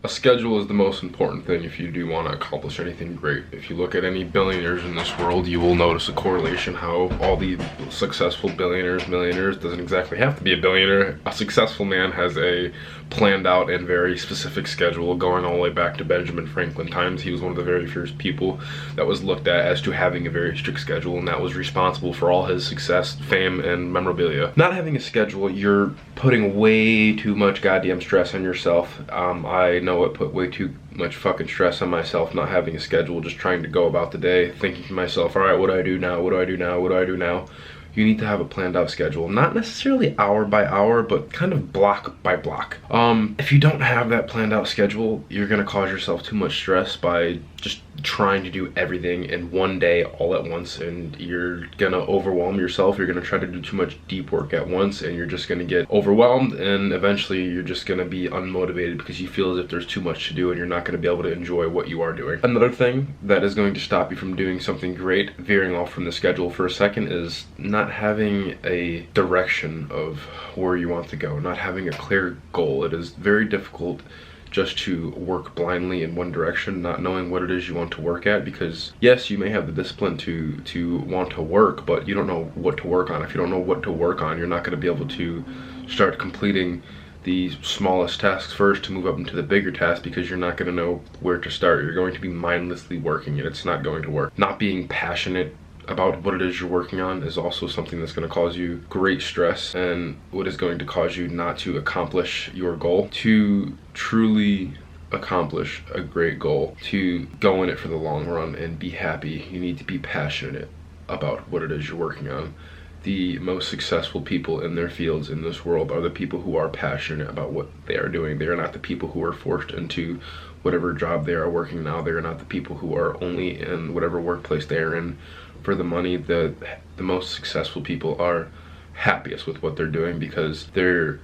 A schedule is the most important thing if you do want to accomplish anything great. If you look at any billionaires in this world, you will notice a correlation how all the successful billionaires, millionaires, doesn't exactly have to be a billionaire. A successful man has a planned out and very specific schedule going all the way back to Benjamin Franklin times. He was one of the very first people that was looked at as to having a very strict schedule, and that was responsible for all his success, fame, and memorabilia. Not having a schedule, you're putting way too much goddamn stress on yourself. I know it put way too much fucking stress on myself not having a schedule, just trying to go about the day, thinking to myself, all right, what do I do now? What do I do now? What do I do now? You need to have a planned out schedule, not necessarily hour by hour, but kind of block by block. If you don't have that planned out schedule, you're gonna cause yourself too much stress by just trying to do everything in one day all at once, and you're gonna overwhelm yourself. You're gonna try to do too much deep work at once, and you're just gonna get overwhelmed, and eventually you're just gonna be unmotivated because you feel as if there's too much to do and you're not gonna be able to enjoy what you are doing. Another thing that is going to stop you from doing something great, veering off from the schedule for a second, is not having a direction of where you want to go, not having a clear goal. It is very difficult just to work blindly in one direction, not knowing what it is you want to work at, because yes, you may have the discipline to want to work, but you don't know what to work on. If you don't know what to work on, you're not going to be able to start completing the smallest tasks first to move up into the bigger tasks, because you're not going to know where to start. You're going to be mindlessly working and it's not going to work. Not being passionate about what it is you're working on is also something that's going to cause you great stress, and what is going to cause you not to accomplish your goal. To truly accomplish a great goal, to go in it for the long run and be happy, you need to be passionate about what it is you're working on. The most successful people in their fields in this world are the people who are passionate about what they are doing. They are not the people who are forced into whatever job they are working now. They are not the people who are only in whatever workplace they are in for the money. The most successful people are happiest with what they're doing because they're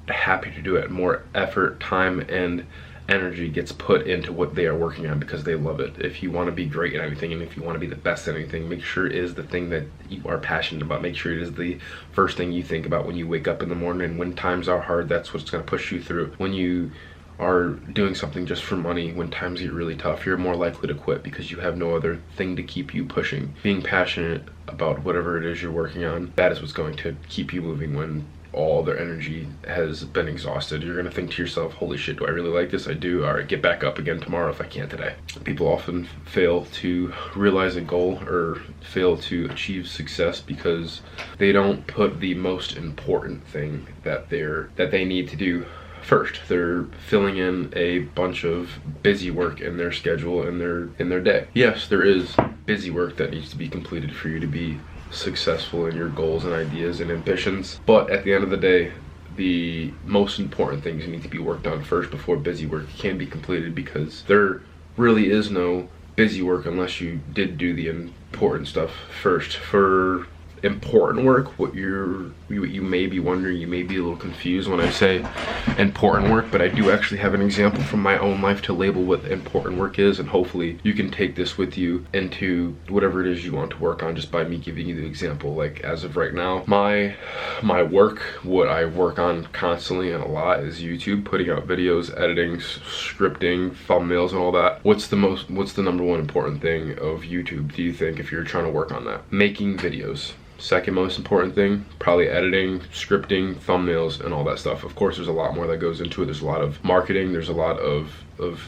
happy to do it. More effort, time, and energy gets put into what they are working on because they love it. If you want to be great at anything, and if you want to be the best at anything, make sure it is the thing that you are passionate about. Make sure it is the first thing you think about when you wake up in the morning. And when times are hard, that's what's going to push you through. When you are doing something just for money, when times get really tough, you're more likely to quit because you have no other thing to keep you pushing. Being passionate about whatever it is you're working on, that is what's going to keep you moving when all their energy has been exhausted. You're gonna think to yourself, holy shit, do I really like this? I do. All right, get back up again tomorrow if I can't today. People often fail to realize a goal or fail to achieve success because they don't put the most important thing that they need to do first. They're filling in a bunch of busy work in their schedule in their day. Yes, there is busy work that needs to be completed for you to be successful in your goals and ideas and ambitions, but at the end of the day, the most important things need to be worked on first before busy work can be completed, because there really is no busy work unless you did do the important stuff first. For important work, what you may be wondering, you may be a little confused when I say important work, but I do actually have an example from my own life to label what important work is, and hopefully you can take this with you into whatever it is you want to work on just by me giving you the example. Like, as of right now, my work, what I work on constantly and a lot, is YouTube, putting out videos, editing, scripting, thumbnails, and all that. What's the number one important thing of YouTube, do you think, if you're trying to work on that? Making videos. Second most important thing, probably editing, scripting, thumbnails, and all that stuff. Of course, there's a lot more that goes into it. There's a lot of marketing, there's a lot of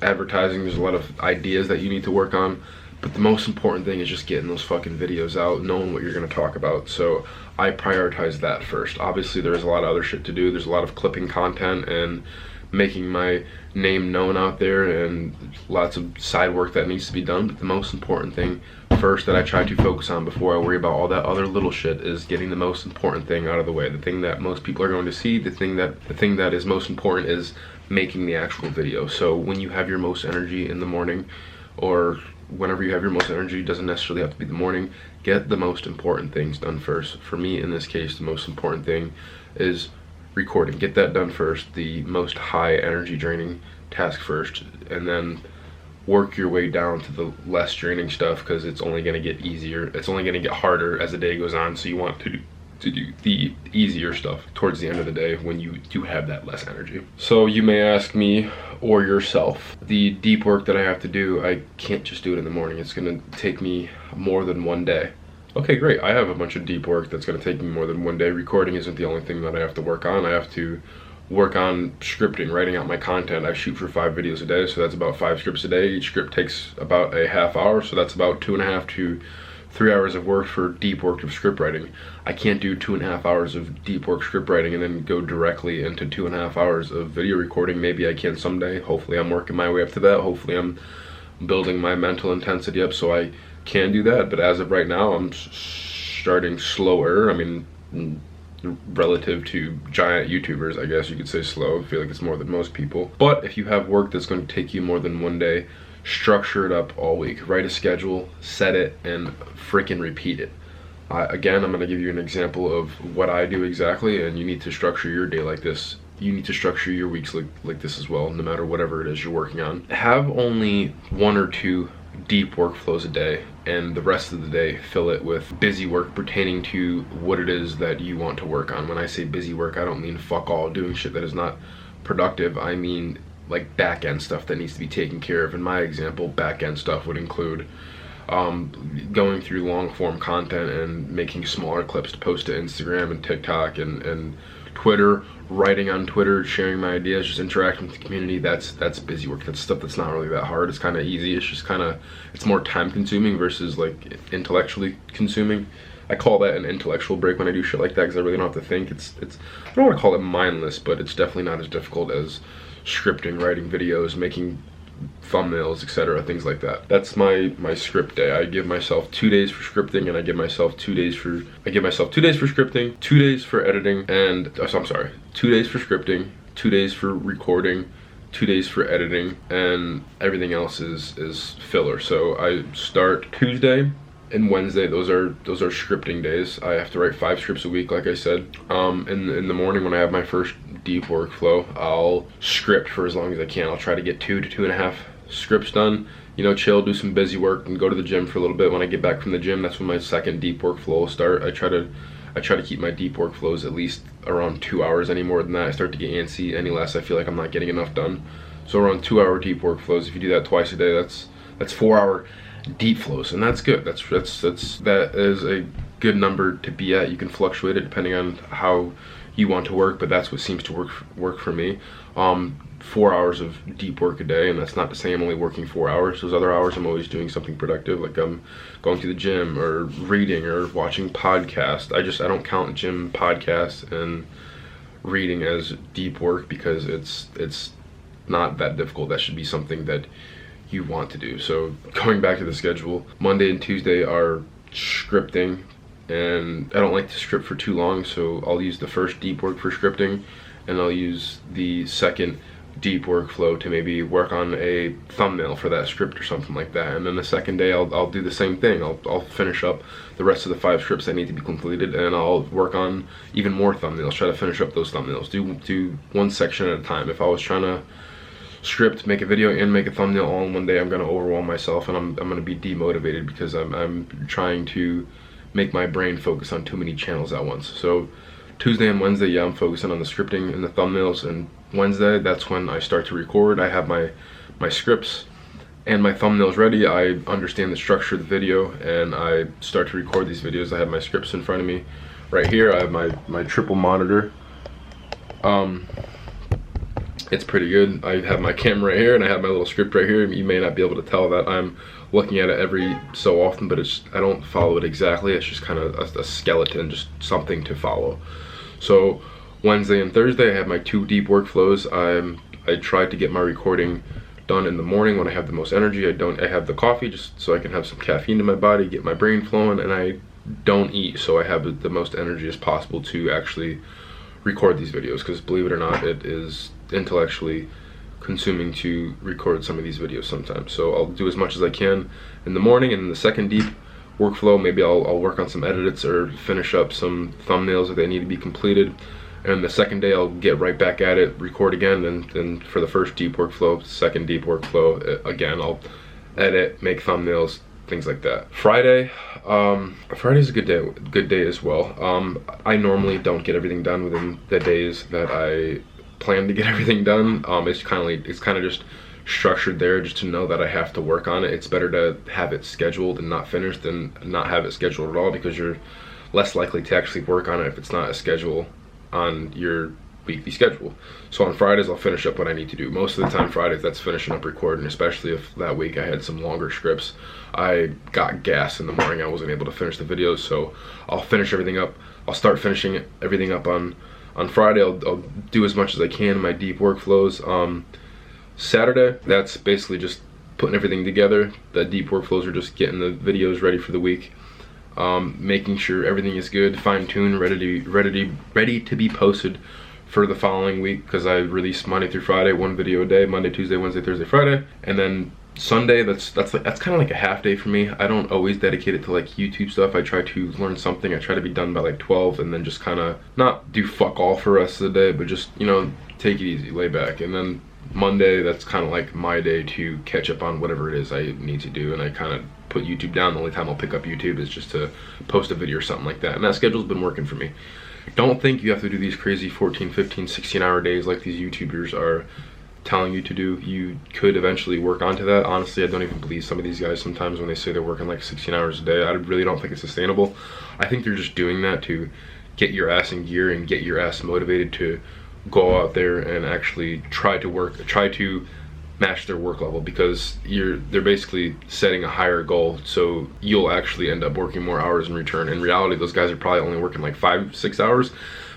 advertising, there's a lot of ideas that you need to work on. But the most important thing is just getting those fucking videos out, knowing what you're gonna talk about. So I prioritize that first. Obviously, there's a lot of other shit to do. There's a lot of clipping content and making my name known out there, and lots of side work that needs to be done. But the most important thing first that I try to focus on before I worry about all that other little shit is getting the most important thing out of the way. The thing that most people are going to see, the thing that is most important is making the actual video. So when you have your most energy in the morning, or whenever you have your most energy, doesn't necessarily have to be the morning, get the most important things done first. For me, in this case, the most important thing is recording. Get that done first, the most high energy draining task first, and then work your way down to the less draining stuff, because it's only going to get easier. It's only going to get harder as the day goes on, so you want to to do the easier stuff towards the end of the day when you do have that less energy. So you may ask me or yourself, the deep work that I have to do, I can't just do it in the morning. It's gonna take me more than one day. Okay, great. I have a bunch of deep work that's gonna take me more than one day. Recording isn't the only thing that I have to work on. I have to work on scripting, writing out my content. I shoot for 5 videos a day, so that's about 5 scripts a day. Each script takes about a half hour, so that's about 2.5 to 3 hours of work for deep work of script writing. I can't do 2.5 hours of deep work script writing and then go directly into 2.5 hours of video recording. Maybe I can someday. Hopefully I'm working my way up to that. Hopefully I'm building my mental intensity up so I can do that. But as of right now, I'm starting slower. I mean, relative to giant YouTubers, I guess you could say slow. I feel like it's more than most people. But if you have work that's going to take you more than one day, structure it up all week. Write a schedule, set it, and freaking repeat it. Again, I'm going to give you an example of what I do exactly, and you need to structure your day like this. You need to structure your weeks like this as well, no matter whatever it is you're working on. Have only 1 or 2 deep workflows a day, and the rest of the day fill it with busy work pertaining to what it is that you want to work on. When I say busy work, I don't mean fuck all doing shit that is not productive. I mean like back end stuff that needs to be taken care of. In my example, back end stuff would include going through long form content and making smaller clips to post to Instagram and TikTok and Twitter, writing on Twitter, sharing my ideas, just interacting with the community. That's busy work. That's stuff that's not really that hard. It's kind of easy. It's just it's more time consuming versus like intellectually consuming. I call that an intellectual break when I do shit like that because I really don't have to think. It's I don't want to call it mindless, but it's definitely not as difficult as scripting, writing videos, making thumbnails, etc., things like that. That's my script day. I give myself 2 days for scripting, and I give myself 2 days for scripting, 2 days for editing, and I'm sorry, 2 days for scripting, 2 days for recording, 2 days for editing, and everything else is filler. So I start Tuesday and Wednesday. Those are scripting days. I have to write 5 scripts a week, like I said. In the morning when I have my first deep workflow, I'll script for as long as I can. I'll try to get 2 to 2.5 scripts done. You know, chill, do some busy work, and go to the gym for a little bit. When I get back from the gym, that's when my second deep workflow will start. I try to keep my deep workflows at least around 2 hours. Any more than that, I start to get antsy. Any less, I feel like I'm not getting enough done. So around 2-hour deep workflows. If you do that twice a day, that's 4-hour deep flows, and that's good. That is a good number to be at. You can fluctuate it depending on how you want to work, but that's what seems to work for me. 4 hours of deep work a day, and that's not to say I'm only working 4 hours. Those other hours I'm always doing something productive, like I'm going to the gym or reading or watching podcasts. I don't count gym, podcasts, and reading as deep work because it's not that difficult. That should be something that you want to do. So going back to the schedule, Monday and Tuesday are scripting, and I don't like to script for too long, so I'll use the first deep work for scripting, and I'll use the second deep workflow to maybe work on a thumbnail for that script or something like that. And then the second day I'll do the same thing. I'll finish up the rest of the 5 scripts that need to be completed, and I'll work on even more thumbnails, try to finish up those thumbnails, do one section at a time. If I was trying to script, make a video, and make a thumbnail all in one day, I'm going to overwhelm myself, and I'm going to be demotivated because I'm trying to make my brain focus on too many channels at once. So Tuesday and Wednesday, yeah, I'm focusing on the scripting and the thumbnails, and Wednesday, that's when I start to record. I have my scripts and my thumbnails ready. I understand the structure of the video, and I start to record these videos. I have my scripts in front of me right here. I have my triple monitor. It's pretty good. I have my camera right here, and I have my little script right here. You may not be able to tell that I'm looking at it every so often, but I don't follow it exactly. It's just kind of a skeleton, just something to follow. So Wednesday and Thursday, I have my 2 deep workflows. I try to get my recording done in the morning when I have the most energy. I have the coffee just so I can have some caffeine in my body, get my brain flowing, and I don't eat, so I have the most energy as possible to actually record these videos, because believe it or not, it is intellectually consuming to record some of these videos sometimes. So I'll do as much as I can in the morning, and in the second deep workflow, maybe I'll work on some edits or finish up some thumbnails if they need to be completed. And the second day I'll get right back at it, record again, and then for the first deep workflow, second deep workflow, again I'll edit, make thumbnails, things like that. Friday, Friday's a good day as well. I normally don't get everything done within the days that I plan to get everything done. It's kind of just structured there just to know that I have to work on it. It's better to have it scheduled and not finished than not have it scheduled at all, because you're less likely to actually work on it if it's not a schedule on your weekly schedule. So on Fridays, I'll finish up what I need to do. Most of the time Fridays, that's finishing up recording, especially if that week I had some longer scripts. I got gas in the morning, I wasn't able to finish the videos, so I'll finish everything up. I'll start finishing everything up on Friday. I'll do as much as I can in my deep workflows. Saturday, that's basically just putting everything together. The deep workflows are just getting the videos ready for the week. Making sure everything is good, fine-tuned, ready to be posted for the following week, because I release Monday through Friday, one video a day, Monday, Tuesday, Wednesday, Thursday, Friday. And then Sunday, that's kind of like a half day for me. I don't always dedicate it to like YouTube stuff. I try to learn something. I try to be done by like 12, and then just kind of not do fuck all for the rest of the day, but just, you know, take it easy, lay back. And then Monday, that's kind of like my day to catch up on whatever it is I need to do, and I kind of put YouTube down. The only time I'll pick up YouTube is just to post a video or something like that, and that schedule's been working for me. Don't think you have to do these crazy 14, 15, 16-hour days like these YouTubers are telling you to do. You could eventually work onto that. Honestly, I don't even believe some of these guys sometimes when they say they're working like 16 hours a day. I really don't think it's sustainable. I think they're just doing that to get your ass in gear and get your ass motivated to go out there and actually try to match their work level, because they're basically setting a higher goal, so you'll actually end up working more hours in return. In reality, those guys are probably only working like 5-6 hours,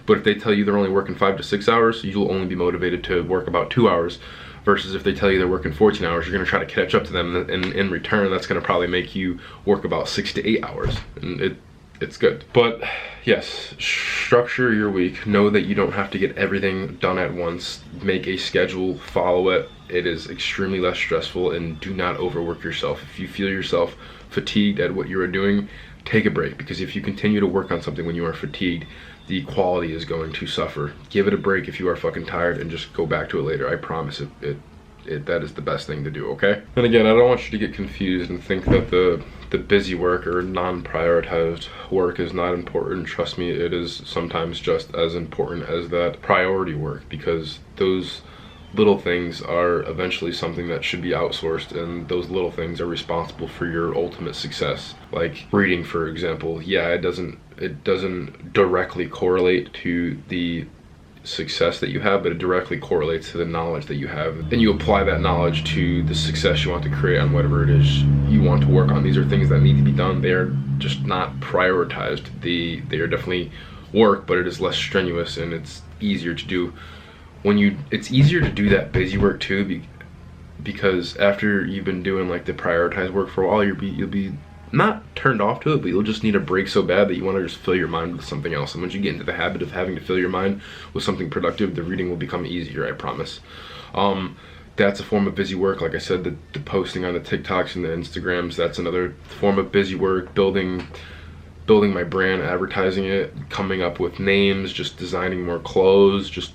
but if they tell you they're only working 5 to 6 hours, you'll only be motivated to work about 2 hours, versus if they tell you they're working 14 hours, you're going to try to catch up to them, and in return, that's going to probably make you work about 6 to 8 hours, and it's good. But yes, structure your week. Know that you don't have to get everything done at once. Make a schedule, follow it. It is extremely less stressful, and do not overwork yourself. If you feel yourself fatigued at what you are doing, take a break, because if you continue to work on something when you are fatigued, the quality is going to suffer. Give it a break if you are fucking tired, and just go back to it later. I promise that is the best thing to do, okay? And again, I don't want you to get confused and think that the busy work or non-prioritized work is not important. Trust me, it is sometimes just as important as that priority work, because those little things are eventually something that should be outsourced, and those little things are responsible for your ultimate success. Like reading, for example. Yeah, it doesn't directly correlate to the success that you have, but it directly correlates to the knowledge that you have, and you apply that knowledge to the success you want to create on whatever it is you want to work on. These are things that need to be done. They are just not prioritized. They are definitely work, but it is less strenuous, and it's easier to do it's easier to do that busy work too, because after you've been doing like the prioritized work for a while, you'll be not turned off to it, but you'll just need a break so bad that you want to just fill your mind with something else. And once you get into the habit of having to fill your mind with something productive, the reading will become easier, I promise. That's a form of busy work. Like I said, the posting on the TikToks and the Instagrams, that's another form of busy work. Building my brand, advertising it, coming up with names, just designing more clothes, just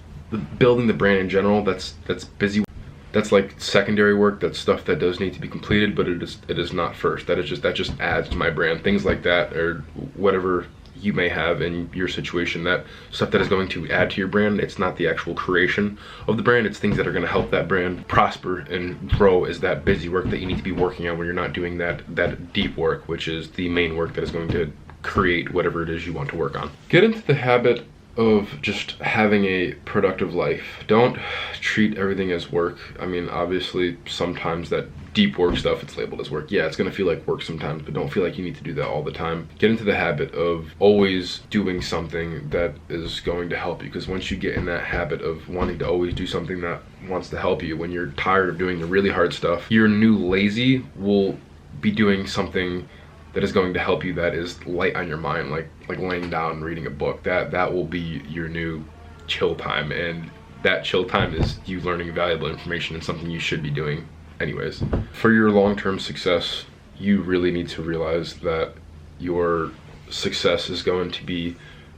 building the brand in general. That's busy. That's like secondary work. That's stuff that does need to be completed, but it is not first. That just adds to my brand. Things like that, or whatever you may have in your situation, that stuff that is going to add to your brand. It's not the actual creation of the brand. It's things that are going to help that brand prosper and grow. Is that busy work that you need to be working on when you're not doing that deep work, which is the main work that is going to create whatever it is you want to work on. Get into the habit of just having a productive life. Don't treat everything as work. I mean, obviously sometimes that deep work stuff, it's labeled as work. Yeah, it's gonna feel like work sometimes, but don't feel like you need to do that all the time. Get into the habit of always doing something that is going to help you, because once you get in that habit of wanting to always do something that wants to help you, when you're tired of doing the really hard stuff, your new lazy will be doing something that is going to help you, that is light on your mind, like laying down and reading a book. That will be your new chill time, and that chill time is you learning valuable information and something you should be doing anyways. For your long-term success, you really need to realize that your success is going to be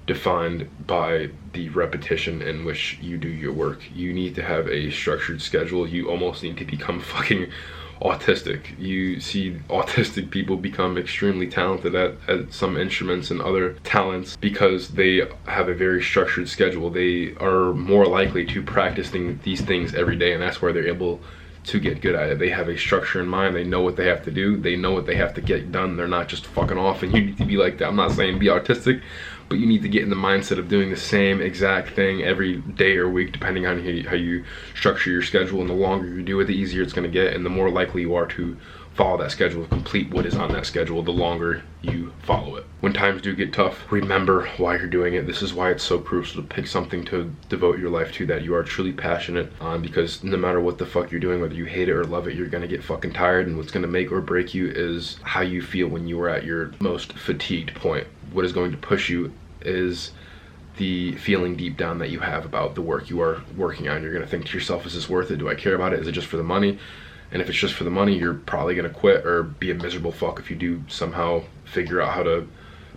defined by the repetition in which you do your work. You need to have a structured schedule. You almost need to become fucking autistic. You see autistic people become extremely talented at some instruments and other talents because they have a very structured schedule. They are more likely to practice these things every day, and that's where they're able to get good at it. They have a structure in mind. They know what they have to do. They know what they have to get done. They're not just fucking off, and you need to be like that. I'm not saying be autistic, but you need to get in the mindset of doing the same exact thing every day or week, depending on how you structure your schedule. And the longer you do it, the easier it's going to get, and the more likely you are to follow that schedule, complete what is on that schedule, the longer you follow it. When times do get tough, remember why you're doing it. This is why it's so crucial to pick something to devote your life to that you are truly passionate on, because no matter what the fuck you're doing, whether you hate it or love it, you're gonna get fucking tired, and what's gonna make or break you is how you feel when you are at your most fatigued point. What is going to push you is the feeling deep down that you have about the work you are working on. You're gonna think to yourself, is this worth it? Do I care about it? Is it just for the money? And if it's just for the money, you're probably gonna quit or be a miserable fuck if you do somehow figure out how to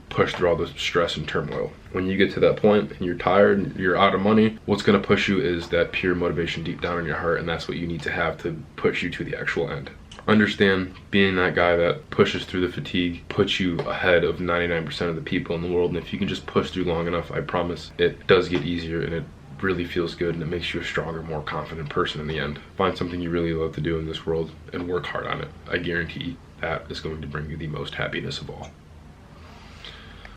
push through all the stress and turmoil. When you get to that point and you're tired and you're out of money, what's gonna push you is that pure motivation deep down in your heart, and that's what you need to have to push you to the actual end. Understand, being that guy that pushes through the fatigue puts you ahead of 99% of the people in the world, and if you can just push through long enough, I promise it does get easier, and it really feels good, and it makes you a stronger, more confident person in the end. Find something you really love to do in this world and work hard on it. I guarantee that is going to bring you the most happiness of all.